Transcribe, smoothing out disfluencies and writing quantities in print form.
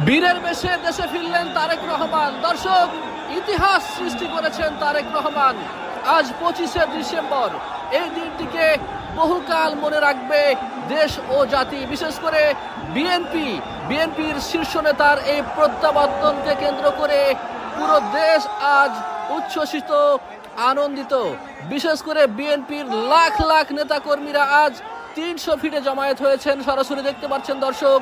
বীরের বেশে দেশে ফিরলেন তারেক রহমান। দর্শক, ইতিহাস সৃষ্টি করেছেন তারেক রহমান। আজ 25শে ডিসেম্বর, এই দিনটিকে বহুকাল মনে রাখবে দেশ ও জাতি, বিশেষ করে বিএনপির শীর্ষ নেতার এই প্রত্যাবর্তনকে কেন্দ্র করে পুরো দেশ আজ উচ্ছ্বসিত, আনন্দিত। বিশেষ করে বিএনপির লাখ লাখ নেতাকর্মীরা আজ 300 ফিটে জমায়েত হয়েছেন। সরাসরি দেখতে পাচ্ছেন দর্শক,